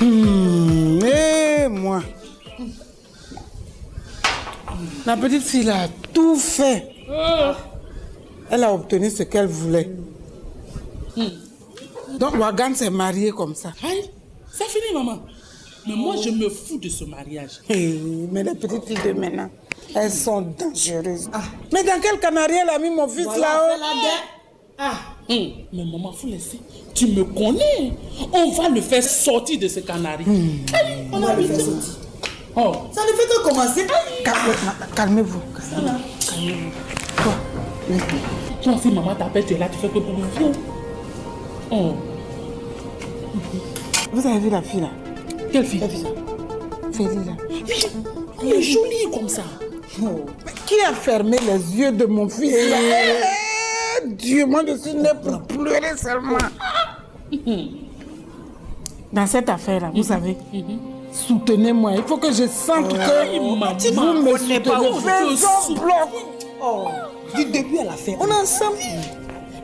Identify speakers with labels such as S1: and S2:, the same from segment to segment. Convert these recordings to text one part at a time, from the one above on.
S1: Et moi, la petite fille a tout fait. Elle a obtenu ce qu'elle voulait. Donc Wagan s'est marié comme ça.
S2: Aïe, c'est fini, maman. Mais moi, je me fous de ce mariage.
S1: Mais les petites filles de maintenant, elles sont dangereuses. Mais dans quel canari elle a mis mon fils là-haut?
S2: Mais maman, faut laisser. Tu me connais. On va le faire sortir de ce canari. Allez, on a le faire sortir. Oh.
S3: Ça ne fait que commencer.
S1: Calmez-vous. Calmez-vous.
S2: Toi aussi, maman t'appelle, tu es là, tu fais que pour me viens. Oh.
S1: Vous avez vu la fille là?
S2: Quelle fille?
S1: Félie là.
S2: Elle est jolie comme ça.
S1: Mais qui a fermé les yeux de mon fils là? Dieu, moi je suis née pour pleurer seulement. Dans cette affaire là, vous savez, soutenez-moi. Il faut que je sente que vous me soutenez. Faisons bloc.
S3: Du début à la fin, on est ensemble.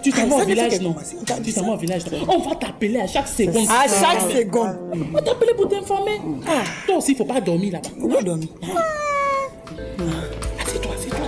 S2: Tu t'en vas au village, non? Tu t'en vas au village. On va t'appeler à chaque seconde.
S3: À chaque seconde.
S2: On va t'appeler pour t'informer. Toi aussi, il ne faut pas dormir là-bas.
S3: On va dormir.
S2: Assieds-toi, assieds-toi.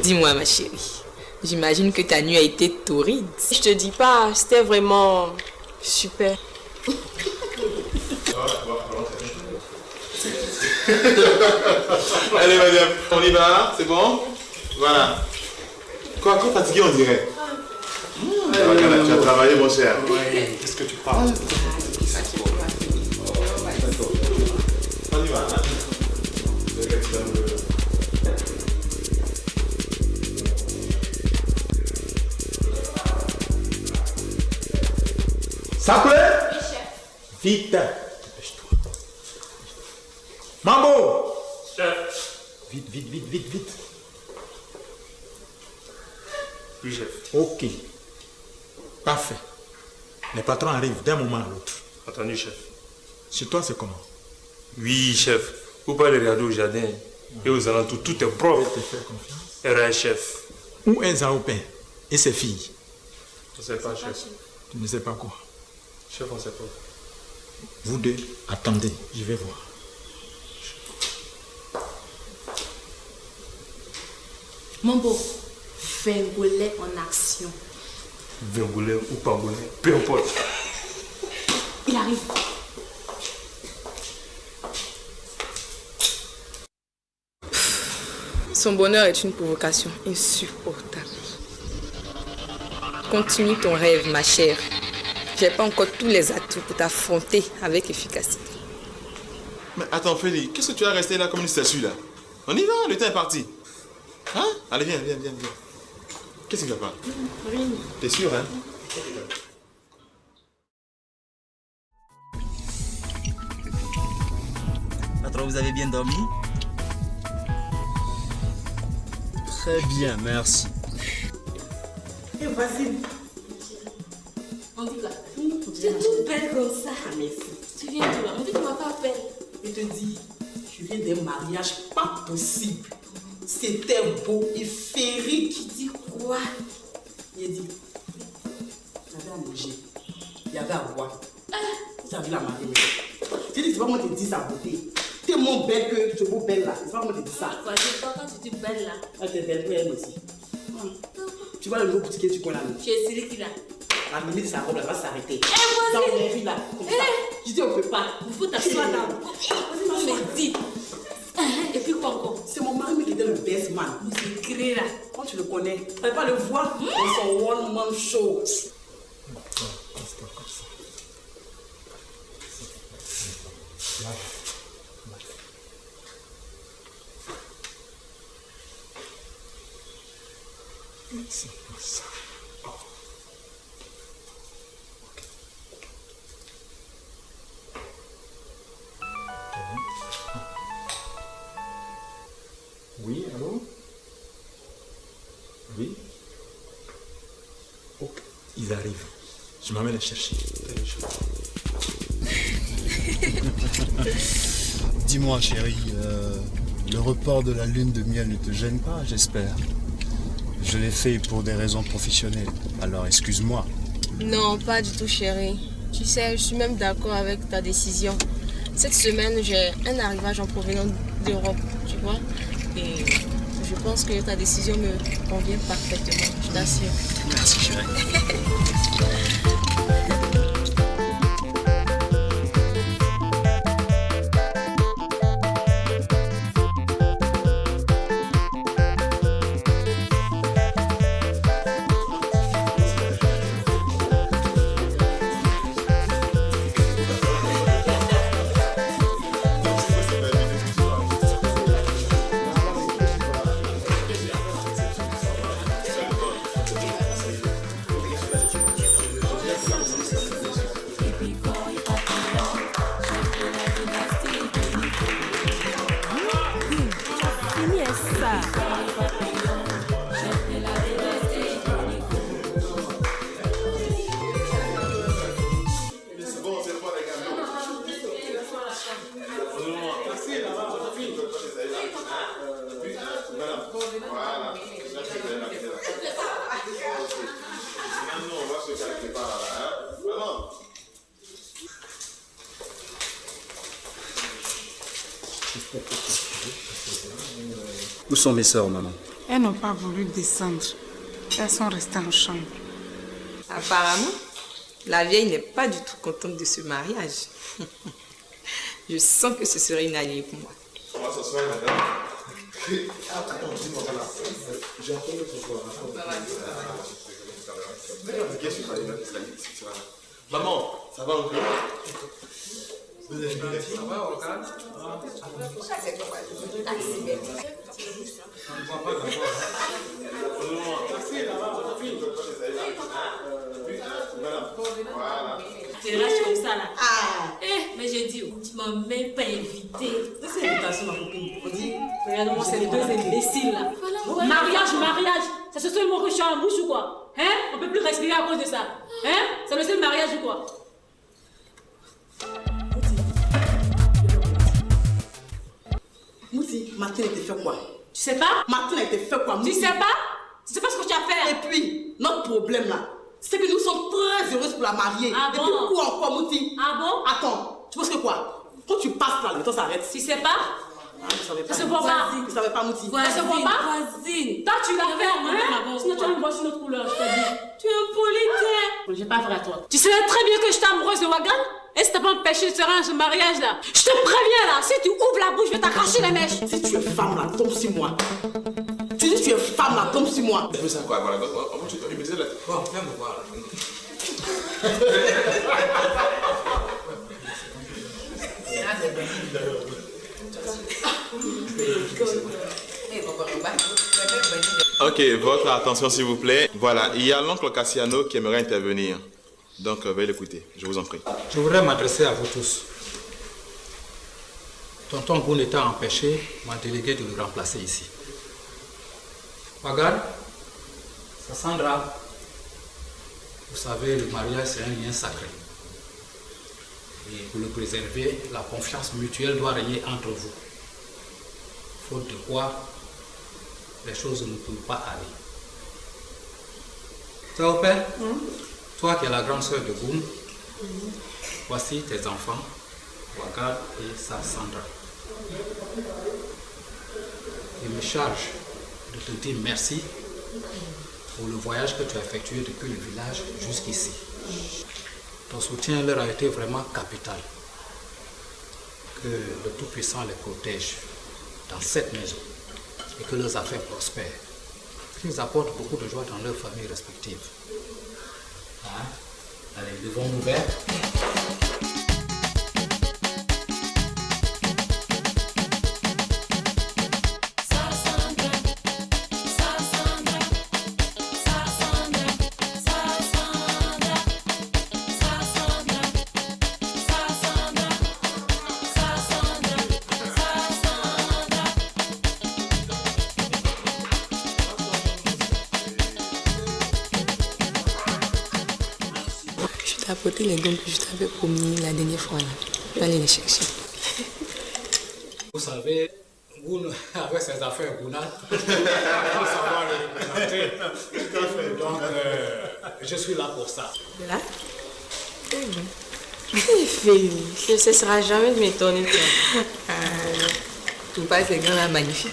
S4: Dis-moi ma chérie, j'imagine que ta nuit a été torride.
S5: Je te dis pas, c'était vraiment super.
S6: Allez madame, on y va, c'est bon? Voilà. Quoi, fatigué on dirait? Tu as travaillé mon cher.
S7: Qu'est-ce que tu parles?
S6: On y va, hein? Ça plaît? Oui, chef. Vite. Dépêche-toi. Mambo!
S7: Chef.
S6: Vite.
S7: Oui, chef.
S6: Ok. Parfait. Les patrons arrivent d'un moment à l'autre.
S7: Entendu, chef.
S6: Chez toi, c'est comment?
S7: Oui, chef. Vous pouvez regarder au jardin et aux alentours. Tout est propre.
S6: Je te fais confiance.
S7: RAS, chef.
S6: Où est Zaopin et ses filles?
S7: Je ne sais pas, chef.
S6: Tu ne sais pas quoi?
S7: Chef, on ne sait pas.
S6: Vous deux, attendez, je vais voir.
S5: Mon beau, Vingolet en action.
S7: Vingolet ou Pangolais, peu importe.
S5: Il arrive.
S4: Son bonheur est une provocation insupportable. Continue ton rêve, ma chère. J'ai pas encore tous les atouts pour t'affronter avec efficacité.
S6: Mais attends, Félix, qu'est-ce que tu as resté là comme une statue là? On y va, le temps est parti. Hein? Allez, viens. Qu'est-ce qui va pas?
S5: Rien.
S6: T'es sûr, hein?
S8: Patron, vous avez bien dormi? Très bien, merci.
S3: Et vas-y.
S5: On dit quoi? Tu es toute belle comme ça.
S3: Merci.
S5: Tu viens de là. On dit que tu m'as pas belle.
S3: Je te dis, je viens d'un mariage pas possible. C'était beau et féerique.
S5: Tu dis quoi?
S3: Il a dit, il y avait à manger, il y avait à boire. Vous avez la mariée. J'ai dit, c'est pas moi qui te dis sa beauté. Tellement belle que tu es beau belle là. C'est pas moi qui te dis ça.
S5: Quoi, je vois quand tu dis belle là.
S3: Elle est belle, elle aussi. Tu vois le nouveau boutique que tu connais là.
S5: Tu es celui qui là.
S3: La limite de sa robe, elle va s'arrêter.
S5: Eh,
S3: Dans
S5: vas-y.
S3: les filles là, comme ça. Je dis, on peut pas.
S5: Il faut t'asseoir là. Vas-y, me dis. Et puis quoi encore?
S3: C'est mon mari qui était le best man.
S5: Vous écrivez là.
S3: Quand tu le connais, tu ne pas le voir dans son one-man show.
S6: C'est pas ça.
S9: Oui, allô? Oui? Ok, ils arrivent. Je m'en vais les chercher.
S10: Dis-moi, chérie, le report de la lune de miel ne te gêne pas, j'espère. Je l'ai fait pour des raisons professionnelles, alors excuse-moi.
S11: Non, pas du tout, chérie. Tu sais, je suis même d'accord avec ta décision. Cette semaine, j'ai un arrivage en provenance d'Europe, tu vois. Et je pense que ta décision me convient parfaitement, je t'assure.
S10: Merci, chérie.
S3: Où sont mes sœurs, maman?
S1: Elles n'ont pas voulu descendre. Elles sont restées en chambre.
S4: Apparemment, la vieille n'est pas du tout contente de ce mariage. Je sens que ce serait une alliée pour moi.
S6: On va s'asseoir, madame. Maman, ça va encore? Ça va, regarde.
S5: Tu restes comme ça là. Eh, mais j'ai dit, tu m'as même pas invité.
S3: C'est une invitation, ma copine. On dit,
S5: regarde-moi ces deux imbéciles là. Mariage. C'est ce seul mot que je suis en bouche ou quoi? Hein? On peut plus respirer à cause de ça. Hein? C'est le seul mariage ou quoi?
S3: Mouti, Martine a été fait quoi?
S5: Tu sais pas?
S3: Martine a été fait quoi? Mouti?
S5: Tu sais pas? Tu sais pas ce que tu as fait?
S3: Et puis, notre problème là, c'est que nous sommes très heureuses pour la marier.
S5: Ah
S3: et
S5: bon?
S3: puis quoi encore, Mouti?
S5: Ah bon?
S3: Attends, tu penses que quoi? Quand tu passes là, le temps s'arrête.
S5: Tu sais pas?
S3: Ah, je savais pas.
S5: Ça se voit pas.
S3: Je savais pas, Mouti.
S5: Ça se voit pas?
S11: Voisine.
S5: Toi, tu l'as fait, hein? Sinon, tu vas me voir sur notre couleur, je te dis.
S11: Tu es impolite.
S5: J'ai pas affaire à toi. Tu savais très bien que j'étais amoureuse de Wagan? Et si t'as pas empêché de se rendre à ce mariage là, je te préviens là, si tu ouvres la bouche, je vais t'arracher les mèches.
S3: Si tu es femme là, tombe sur moi. Tu dis que tu es femme là, tombe sur moi.
S6: Mais ça quoi? Voilà, tu me disais là. Bon, viens me voir. Ok, votre attention s'il vous plaît. Voilà, il y a l'oncle Cassiano qui aimerait intervenir. Donc, veuillez l'écouter, je vous en prie.
S12: Je voudrais m'adresser à vous tous. Tonton Goun étant empêché, m'a délégué de le remplacer ici. Regarde, Sandra, vous savez, le mariage c'est un lien sacré. Et pour le préserver, la confiance mutuelle doit régner entre vous. Faute de quoi, les choses ne peuvent pas aller. Ça vous plaît? Toi qui es la grande sœur de Goum, voici tes enfants, Wagad et sa Sandra. Il me charge de te dire merci pour le voyage que tu as effectué depuis le village jusqu'ici. Ton soutien leur a été vraiment capital. Que le Tout-Puissant les protège dans cette maison et que leurs affaires prospèrent. Qu'ils apportent beaucoup de joie dans leurs familles respectives. Hein? Allez, devons-nous vers.
S4: t'ai apporté les gants que je t'avais promis la dernière fois. Je vais aller les chercher.
S12: Vous savez, vous, avec ces affaires, vous n'avez pas savoir le représenter. Tout à fait. Donc, je suis là pour ça.
S4: Là? C'est bon. Félix, je ne cesserai jamais de m'étonner de toi. Tu passes ces gants là magnifiques.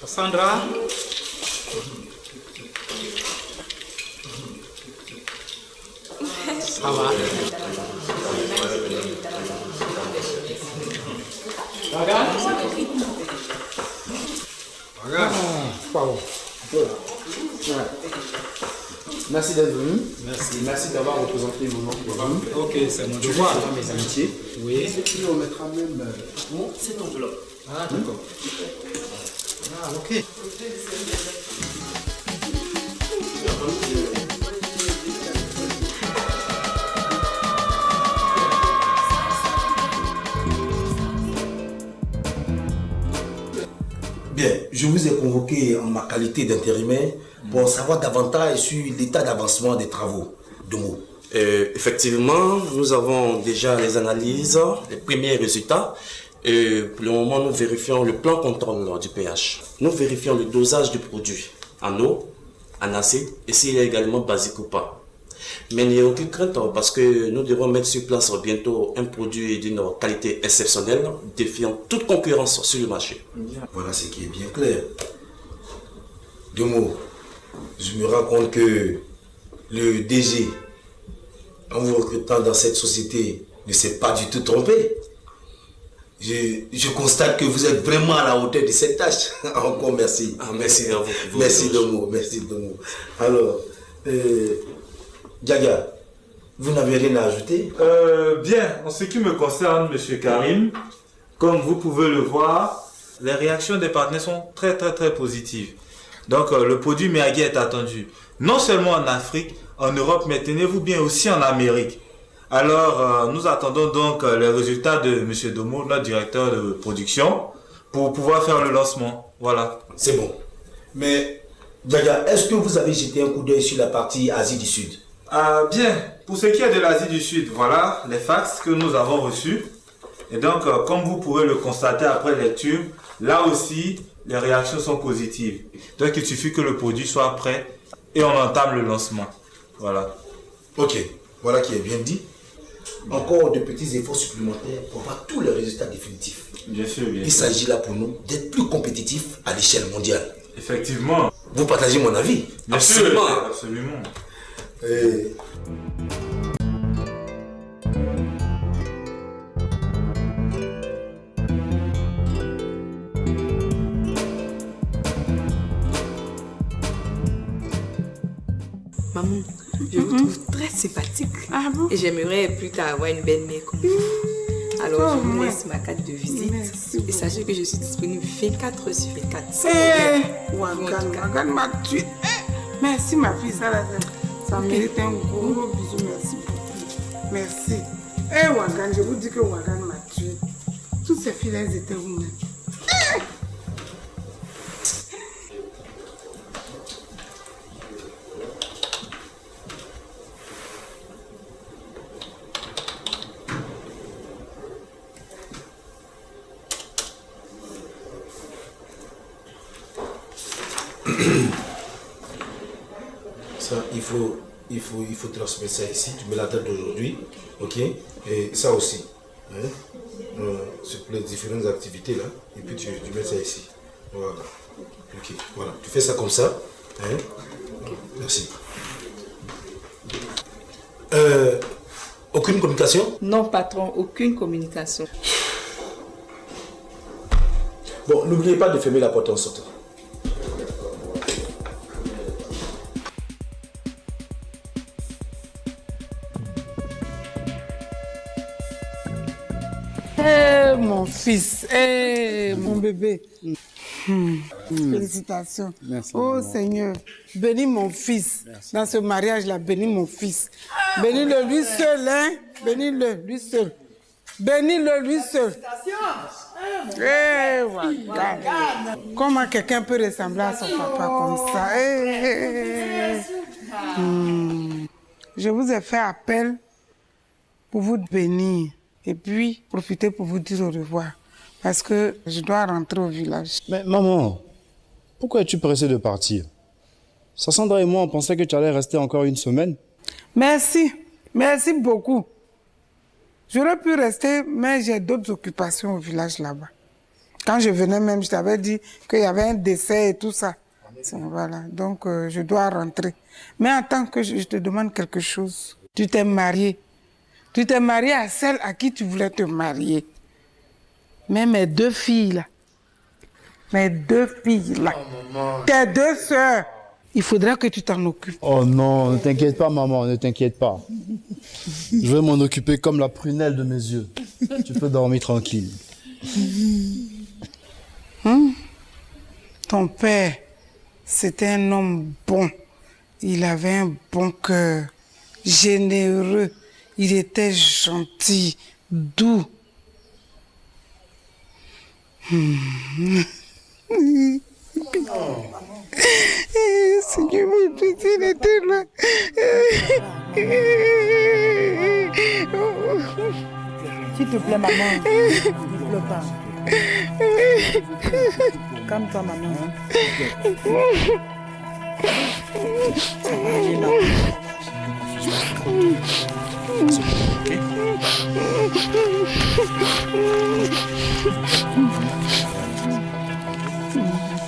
S12: Sandra? Ça va? Regarde. Regarde.
S3: Pardon. Voilà. Merci d'être venu. Merci d'avoir représenté mon nom.
S12: Ok, c'est mon
S3: devoir. Tu vois mes amitiés.
S12: Oui.
S3: Et puis on mettra même cette enveloppe.
S12: Ah, d'accord. Ah, ok.
S13: Bien, je vous ai convoqué en ma qualité d'intérimaire pour savoir davantage sur l'état d'avancement des travaux de Mo.
S14: Effectivement, nous avons déjà les analyses, les premiers résultats. Et pour le moment, nous vérifions le plan contrôle du pH. Nous vérifions le dosage du produit en eau, en acide et s'il est également basique ou pas. Mais il n'y a aucune crainte parce que nous devons mettre sur place bientôt un produit d'une qualité exceptionnelle, défiant toute concurrence sur le marché.
S13: Voilà ce qui est bien clair. Deux mots. Je me rends compte que le DG, en vous recrutant dans cette société, ne s'est pas du tout trompé. Je constate que vous êtes vraiment à la hauteur de cette tâche. Encore merci.
S14: Ah, merci à vous.
S13: Merci Domo, merci Domo. Alors, Diaga, vous n'avez rien à ajouter?
S7: Bien, en ce qui me concerne, Monsieur Karim, comme vous pouvez le voir, les réactions des partenaires sont très positives. Donc le produit Miyagi est attendu, non seulement en Afrique, en Europe, mais tenez-vous bien aussi en Amérique. Alors, nous attendons donc les résultats de M. Domo, notre directeur de production, pour pouvoir faire le lancement. Voilà.
S13: C'est bon. Mais, Diaga, est-ce que vous avez jeté un coup d'œil sur la partie Asie du Sud?
S7: Bien, pour ce qui est de l'Asie du Sud, voilà les fax que nous avons reçus. Et donc, comme vous pourrez le constater après lecture, là aussi, les réactions sont positives. Donc, il suffit que le produit soit prêt et on entame le lancement. Voilà.
S13: Ok, voilà qui est bien dit. Encore de petits efforts supplémentaires pour avoir tous les résultats définitifs.
S7: Bien sûr, bien sûr.
S13: Il s'agit là pour nous d'être plus compétitifs à l'échelle mondiale.
S7: Effectivement.
S13: Vous partagez mon avis?
S7: Bien
S13: Absolument.
S7: sûr, absolument.
S4: Maman, je vous trouve très sympathique.
S5: Ah bon?
S4: Et j'aimerais plus tard avoir une belle-mère comme vous. Alors, je vous laisse ma carte de visite. Et sachez que je suis disponible 24 heures sur 24.
S1: Wangan m'a tué. Merci ma fille, ça mérite un gros bisou. Merci beaucoup. Merci. Wangan, je vous dis que Wangan m'a tué. Toutes ces filles, elles étaient où-même?
S13: Ça, il faut transmettre ça ici. Tu mets la date d'aujourd'hui, ok? Et ça aussi. Hein? C'est pour les différentes activités là. Et puis tu mets ça ici. Voilà. Ok, voilà. Tu fais ça comme ça. Hein? Merci. Aucune communication?
S4: Non, patron, aucune communication.
S13: Bon, n'oubliez pas de fermer la porte en sortant.
S1: Mon fils, mon bébé. Félicitations.
S8: Merci,
S1: oh
S8: maman.
S1: Seigneur, bénis mon fils. Merci. Dans ce mariage-là, bénis mon fils. Bénis-le lui seul, hein. Bénis-le lui seul. Bénis-le lui seul. Eh, Wagan. Comment quelqu'un peut ressembler à son papa comme ça? Je vous ai fait appel pour vous bénir et puis profiter pour vous dire au revoir parce que je dois rentrer au village.
S10: Mais maman, pourquoi es-tu pressée de partir? Sandra et moi, on pensait que tu allais rester encore une semaine.
S1: Merci, merci beaucoup. J'aurais pu rester, mais j'ai d'autres occupations au village là-bas. Quand je venais même, je t'avais dit qu'il y avait un décès et tout ça. Voilà, donc je dois rentrer. Mais attends que je te demande quelque chose. Tu t'es mariée. Tu t'es mariée à celle à qui tu voulais te marier. Mais mes 2 filles là, tes 2 sœurs, il faudra que tu t'en occupes.
S10: Oh non, ne t'inquiète pas maman, ne t'inquiète pas. Je vais m'en occuper comme la prunelle de mes yeux. Tu peux dormir tranquille.
S1: Ton père, c'était un homme bon. Il avait un bon cœur, généreux. Il était gentil, doux. Seigneur, mon Dieu, il était là.
S15: S'il te plaît, maman, ne pleure pas. Calme-toi, maman.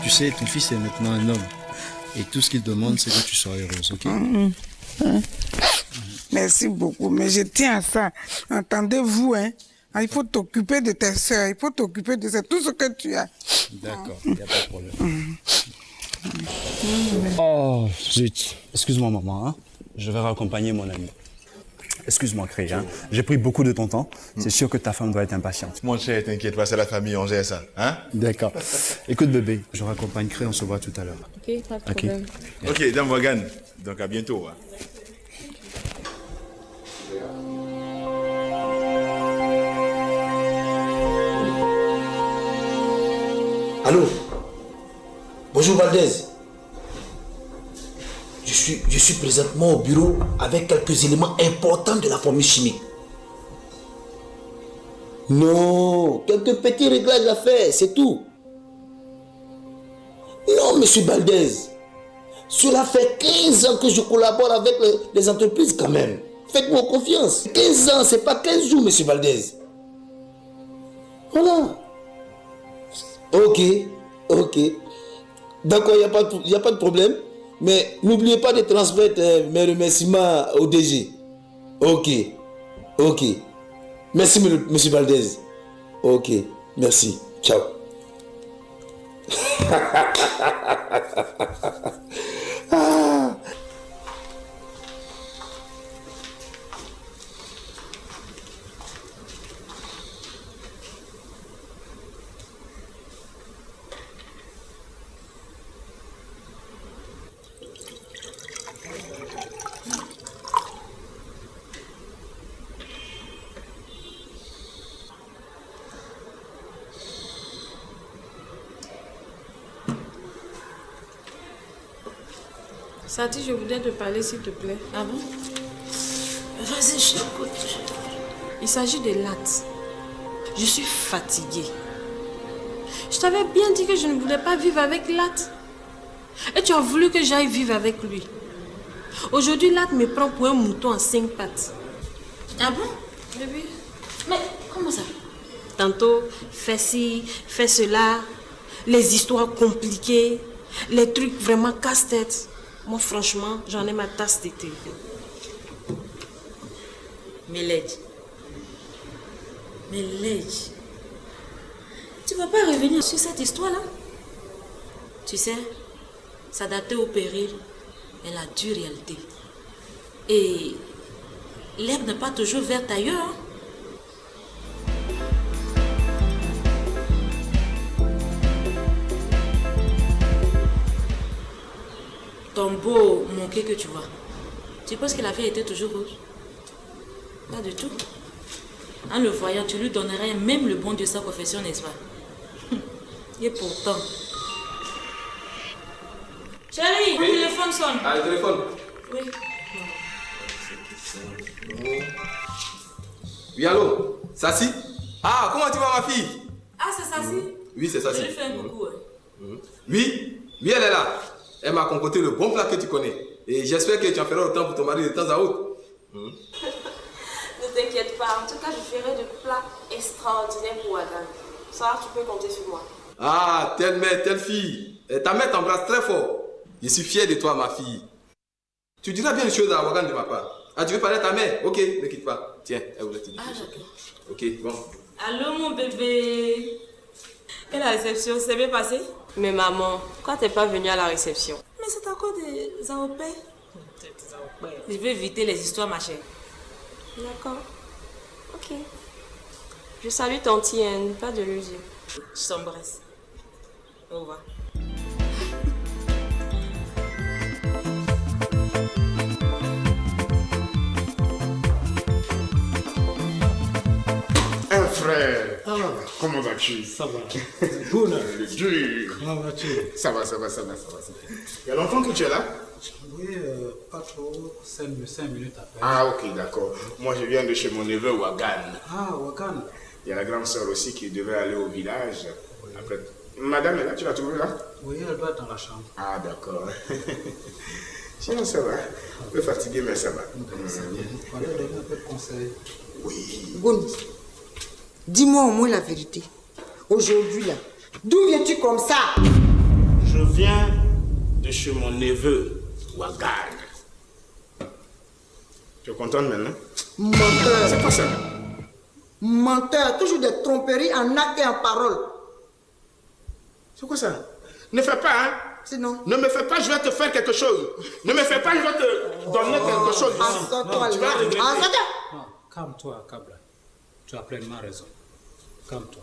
S10: Tu sais, ton fils est maintenant un homme. Et tout ce qu'il demande, c'est que tu sois heureuse, ok?
S1: Merci beaucoup, mais je tiens à ça. Entendez-vous, hein? Il faut t'occuper de tes soeurs, il faut t'occuper de tout ce que tu as.
S10: D'accord, il n'y a pas de problème. Oh, zut. Excuse-moi, maman, hein? Je vais raccompagner mon ami. Excuse-moi, Craig, hein? J'ai pris beaucoup de ton temps. C'est sûr que ta femme doit être impatiente.
S6: Mon cher, t'inquiète pas, c'est la famille, on gère ça. Hein?
S10: D'accord. Écoute, bébé, je raccompagne Craig, on se voit tout à l'heure.
S11: Ok, pas de problème.
S6: Ok, Dame Wagan. Donc à bientôt. Hein?
S13: Allô? Bonjour Valdez. Je suis présentement au bureau avec quelques éléments importants de la formule chimique. Non, quelques petits réglages à faire, c'est tout. Non, monsieur Valdez. Cela fait 15 ans que je collabore avec les entreprises quand même. Faites-moi confiance. 15 ans, c'est pas 15 jours, monsieur Valdez. Voilà. Ok. D'accord, il n'y a pas de problème. Mais n'oubliez pas de transmettre mes remerciements au DG. Ok. Merci, monsieur Valdez. Ok, merci. Ciao. Ah.
S11: Sati, je voudrais te parler, s'il te plaît. Ah bon? Vas-y, je t'écoute. Il s'agit de Lat. Je suis fatiguée. Je t'avais bien dit que je ne voulais pas vivre avec Lat. Et tu as voulu que j'aille vivre avec lui. Aujourd'hui, Lat me prend pour un mouton en 5 pattes. Ah bon? Bébé? Mais comment ça? Tantôt, fais ci, fais cela, les histoires compliquées, les trucs vraiment casse-tête. Moi, franchement, j'en ai ma tasse de thé. Mélède, tu vas pas revenir sur cette histoire-là? Tu sais, s'adapter au péril est la dure réalité. Et l'herbe n'est pas toujours verte ailleurs. Ton beau manqué que tu vois, tu penses que la vie était toujours rose? Pas du tout.
S5: En le voyant, tu lui donnerais même le bon Dieu sa confession, n'est-ce pas? Et pourtant... Chérie,
S16: Oui.
S5: le téléphone sonne.
S16: Ah, le téléphone.
S5: Oui.
S16: Oui, allô? Sassi? Ah, comment tu vas, ma fille?
S5: Ah, c'est Sassi?
S16: Oui, c'est Sassi.
S5: Je lui fais un coucou.
S16: Oui, elle est là. Elle m'a concocté le bon plat que tu connais. Et j'espère que tu en feras autant pour ton mari de temps à autre.
S11: Ne t'inquiète pas, en tout cas, je ferai de plats extraordinaires pour Wagan. Ça, tu peux compter sur moi.
S16: Ah, telle mère, telle fille. Ta mère t'embrasse très fort. Je suis fier de toi, ma fille. Tu diras bien les choses à Wagan de ma part. Ah, tu veux parler à ta mère? Ok, ne quitte pas. Tiens, elle voulait te dire.
S5: Ah, d'accord.
S16: Ok, bon.
S5: Allô, mon bébé. Et la réception, c'est bien passé?
S11: Mais maman, pourquoi t'es pas venue à la réception?
S5: Mais c'est encore des AOP. Je vais éviter les histoires, ma chère.
S11: D'accord. Ok. Je salue ton tienne, pas de l'usure.
S5: Je t'embrasse. Au revoir.
S17: Un frère. Comment vas-tu?
S12: Ça va.
S17: Bonne dur.
S12: Comment vas-tu?
S17: Ça va. Il y a longtemps que tu es là?
S12: Oui, pas trop. 5 minutes après.
S17: Ah, ok, d'accord. Moi, je viens de chez mon neveu Wagan.
S12: Ah, Wagan.
S17: Il y a la grande sœur aussi qui devait aller au village. Après... Madame est là, tu l'as trouvée là?
S12: Oui, elle doit être dans la chambre.
S17: Ah, d'accord. Sinon, ça va. Un peu fatigué, mais ça va.
S12: C'est bien. On va donner un peu de conseils.
S17: Oui.
S18: Gouni, dis-moi au moins la vérité. Aujourd'hui, là, d'où viens-tu comme ça?
S17: Je viens de chez mon neveu Wagan. Tu es contente maintenant?
S18: Menteur.
S17: C'est quoi ça?
S18: Menteur, toujours des tromperies en actes et en paroles.
S17: C'est quoi ça? Ne fais pas, hein?
S18: Sinon.
S17: Ne me fais pas, je vais te faire quelque chose. Ne me fais pas, je vais te donner quelque chose ici.
S18: Assois-toi
S17: Tu vas
S18: là.
S17: regretter.
S18: Assois-toi.
S12: Non, calme-toi, Kabla. Tu as pleinement raison. Calme-toi.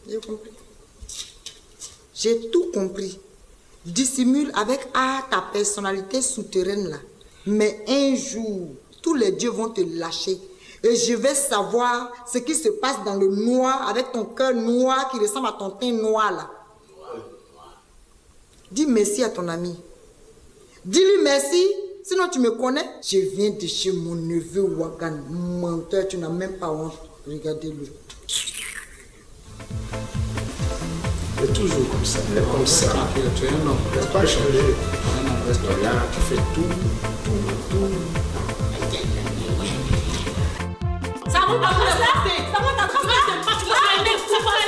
S18: J'ai compris. J'ai tout compris. Dissimule avec art ta personnalité souterraine là. Mais un jour, tous les dieux vont te lâcher. Et je vais savoir ce qui se passe dans le noir avec ton cœur noir qui ressemble à ton teint noir là. Dis merci à ton ami. Dis-lui merci, sinon tu me connais. Je viens de chez mon neveu Wagan. Menteur, tu n'as même pas honte. Regardez-le.
S17: Elle est toujours comme ça. Elle est comme ça.
S12: Tranquille, tu es un homme.
S17: Elle n'a pas changé.
S12: Un homme, reste
S17: Là, tu fais tout.
S5: Ça monte à traverser. Ça monte à traverser. Tu vas aimer, tu vas